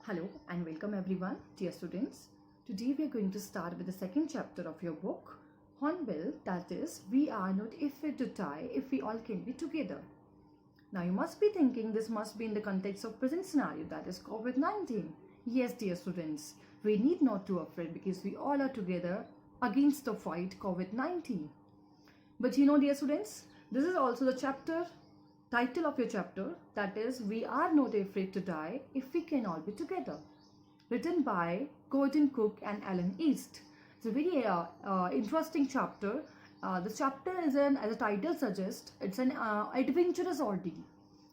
Hello and welcome everyone, dear students. Today we are going to start with the second chapter of your book, Hornbill, that is, we are not afraid to die if we all can be together. Now you must be thinking this must be in the context of present scenario, that is COVID-19. Yes, dear students, we need not to afraid because we all are together against the fight COVID-19. But dear students, this is also the title of your chapter, that is, we are not afraid to die if we can all be together, written by Gordon Cook and Alan East. It's a very interesting chapter. The chapter is as the title suggests, it's an adventurous ordeal,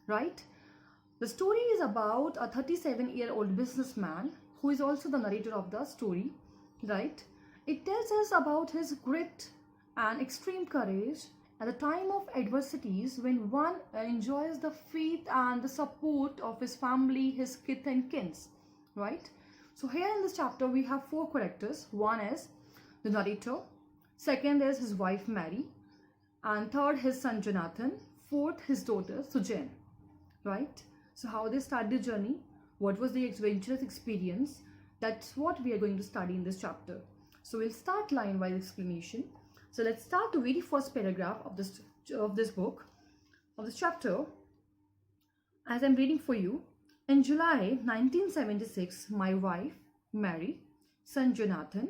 right? The story is about a 37-year-old businessman who is also the narrator of the story, right? It tells us about his grit and extreme courage at the time of adversities, when one enjoys the faith and the support of his family, his kith and kins, right? So here in this chapter we have four characters. One is the narrator, second is his wife Mary, and third his son Jonathan, fourth his daughter Sujan, right? So how they start the journey, what was the adventurous experience, that's what we are going to study in this chapter. So we'll start line by explanation. So let's start the very first paragraph of this chapter. As I'm reading for you, in July 1976, my wife Mary, son Jonathan,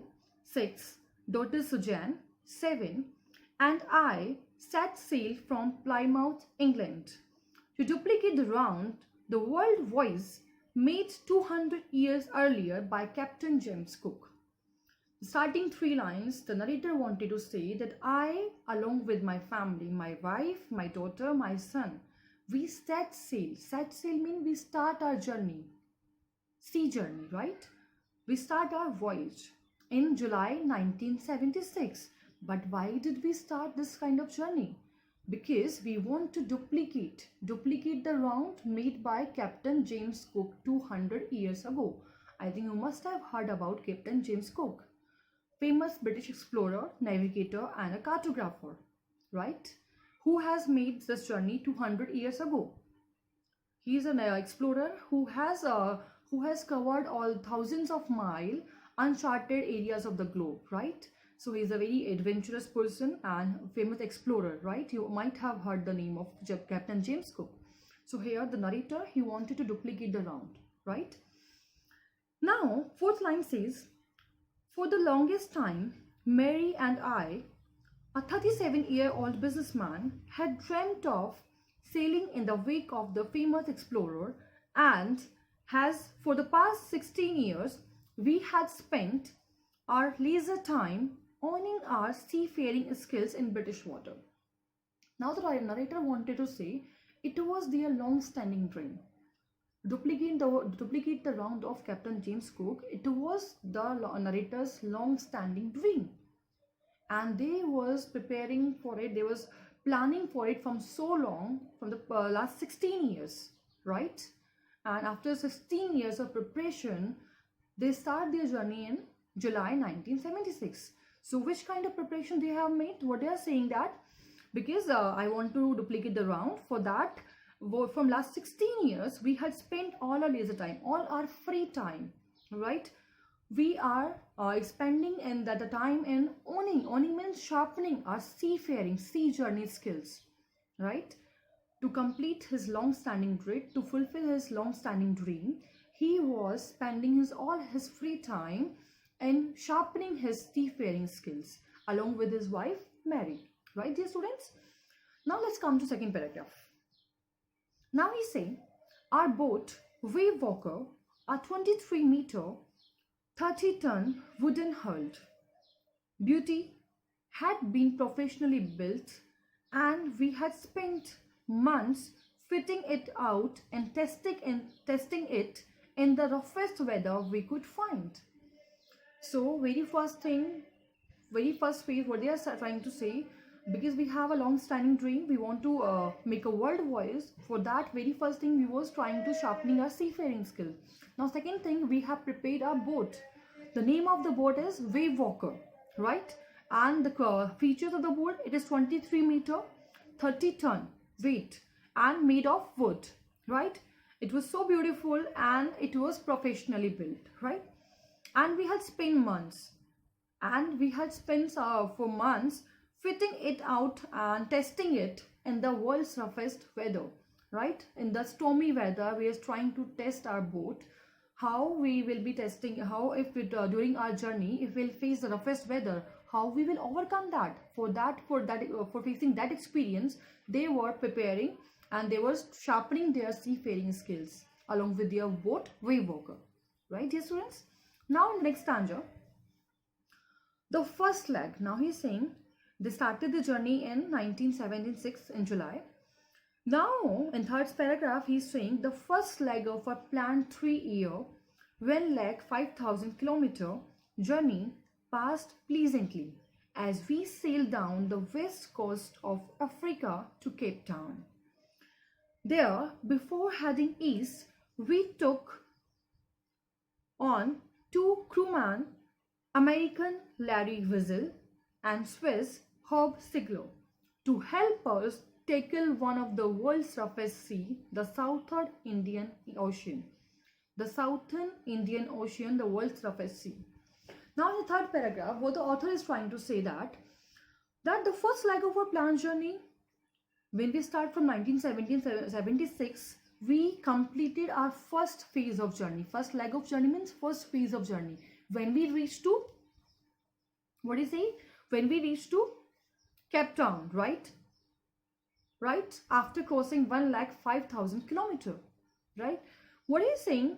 6, daughter Sujan, 7, and I set sail from Plymouth, England, to duplicate the round the world voyage made 200 years earlier by Captain James Cook. Starting three lines, the narrator wanted to say that I, along with my family, my wife, my daughter, my son, we set sail. Set sail means we start our journey, sea journey, right? We start our voyage in July 1976. But why did we start this kind of journey? Because we want to duplicate the round made by Captain James Cook 200 years ago. I think you must have heard about Captain James Cook, famous British explorer, navigator and a cartographer, right? Who has made this journey 200 years ago. He is an explorer who has covered all thousands of miles uncharted areas of the globe, right? So he is a very adventurous person and famous explorer, right? You might have heard the name of Captain James Cook. So here the narrator, he wanted to duplicate the round, right? Now, fourth line says, for the longest time, Mary and I, a 37-year-old businessman, had dreamt of sailing in the wake of the famous explorer, and as for the past 16 years, we had spent our leisure time honing our seafaring skills in British water. Now the narrator wanted to say it was their long-standing dream. Duplicate the round of Captain James Cook. It was the narrator's long-standing dream, and they was preparing for it. They was planning for it from so long, from the last 16 years, right? And after 16 years of preparation, they start their journey in July 1976. So which kind of preparation they have made? What they are saying that because I want to duplicate the round, for that from last 16 years we had spent all our leisure time, all our free time, right? We are expending in that time in owning means sharpening our seafaring, sea journey skills, right? To complete his long-standing dream, to fulfill his long-standing dream, he was spending all his free time in sharpening his seafaring skills along with his wife Mary, right, dear students? Now let's come to second paragraph. Now we say, our boat, Wave Walker, a 23-meter, 30-ton wooden hulled beauty, had been professionally built, and we had spent months fitting it out and testing it in the roughest weather we could find. So very first phase, what they are trying to say, because we have a long-standing dream, we want to make a world voyage. For that, very first thing, we was trying to sharpening our seafaring skill. Now second thing, we have prepared our boat. The name of the boat is Wave Walker, right? And the features of the boat, it is 23 meter, 30 ton weight and made of wood, right? It was so beautiful and it was professionally built, right? And we had spent months for months fitting it out and testing it in the world's roughest weather, right? In the stormy weather, we are trying to test our boat. How we will be testing, how if it during our journey, if we'll face the roughest weather, how we will overcome that. For facing that experience, they were preparing and they were sharpening their seafaring skills along with their boat wave worker, right, dear students? Now in the next stanza, the first leg. Now he's saying they started the journey in 1976 in July. Now in third paragraph, he's saying the first leg of a planned 3-year, 5,000-kilometer journey passed pleasantly as we sailed down the west coast of Africa to Cape Town. There, before heading east, we took on 2 crewmen, American Larry Wiesel and Swiss Herb Sigler, to help us tackle one of the world's roughest sea, the Southern Indian Ocean. The Southern Indian Ocean, the world's roughest sea. Now in the third paragraph, what the author is trying to say that the first leg of our planned journey, when we start from 1976, we completed our first phase of journey. First leg of journey means first phase of journey. When we reach to, what is it? When we reach to Cape Town, right? Right? After crossing 1,05,000 kilometers, right? What is saying?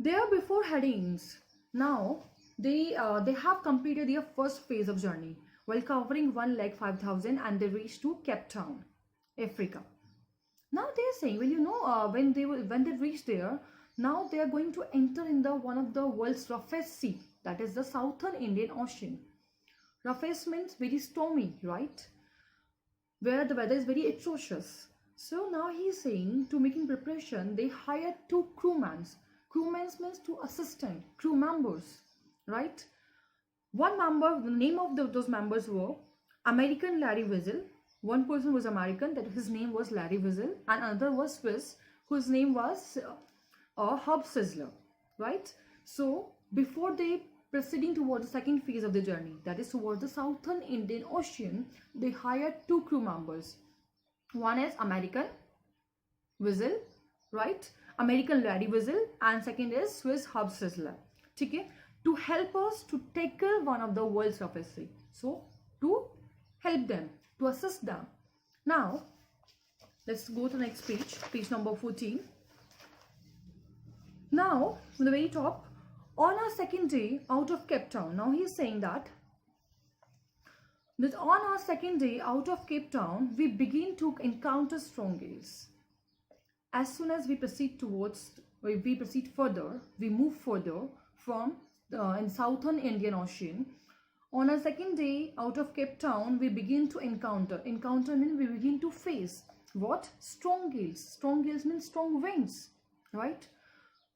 There before headings. Now they have completed their first phase of journey while covering 1,05,000 and they reached to Cape Town, Africa. Now they are saying, well, you know, when they reach there, now they are going to enter in the one of the world's roughest sea, that is the Southern Indian Ocean. Roughest means very stormy, right? Where the weather is very atrocious. So now he is saying, to making preparation, they hired 2 crewmen. Crewmen means 2 assistant crew members, right? One member, the name of those members were American Larry Wiesel. One person was American, that his name was Larry Wiesel, and another was Swiss, whose name was Herb Sigler, right? So before they proceeding towards the second phase of the journey, that is towards the Southern Indian Ocean, they hired 2 crew members. One is American Wiesel, right? American Larry Wiesel, and second is Swiss Herb Sigler. Okay, to help us to tackle one of the world's roughest sea. So to help them, to assist them. Now let's go to the next page, page number 14. Now from the very top, on our second day out of Cape Town, now he is saying that on our second day out of Cape Town, we begin to encounter strong gales. As soon as we proceed further, we move further from in Southern Indian Ocean. On our second day out of Cape Town, we begin to encounter means we begin to face what? Strong gales. Strong gales means strong winds, right?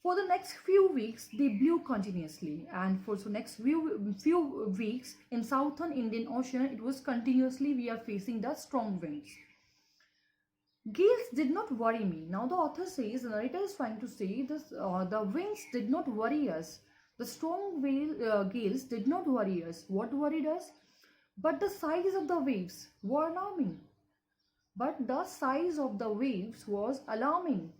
For the next few weeks, they blew continuously, and for the next few weeks in Southern Indian Ocean, it was continuously we are facing the strong winds. Gales did not worry me. Now the author says, the narrator is trying to say this: the winds did not worry us. The strong gales did not worry us. What worried us? But the size of the waves were alarming. Was alarming.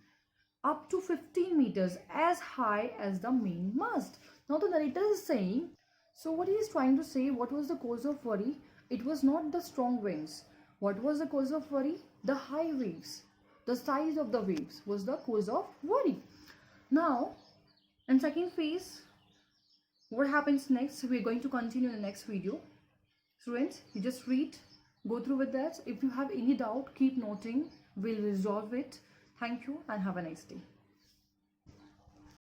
Up to 15 meters, as high as the main mast. Now the narrator is saying, so what he is trying to say, what was the cause of worry? It was not the strong winds. What was the cause of worry? The high waves. The size of the waves was the cause of worry. Now, in second phase, what happens next? We are going to continue in the next video. Students, you just read, go through with that. If you have any doubt, keep noting. We'll resolve it. Thank you and have a nice day.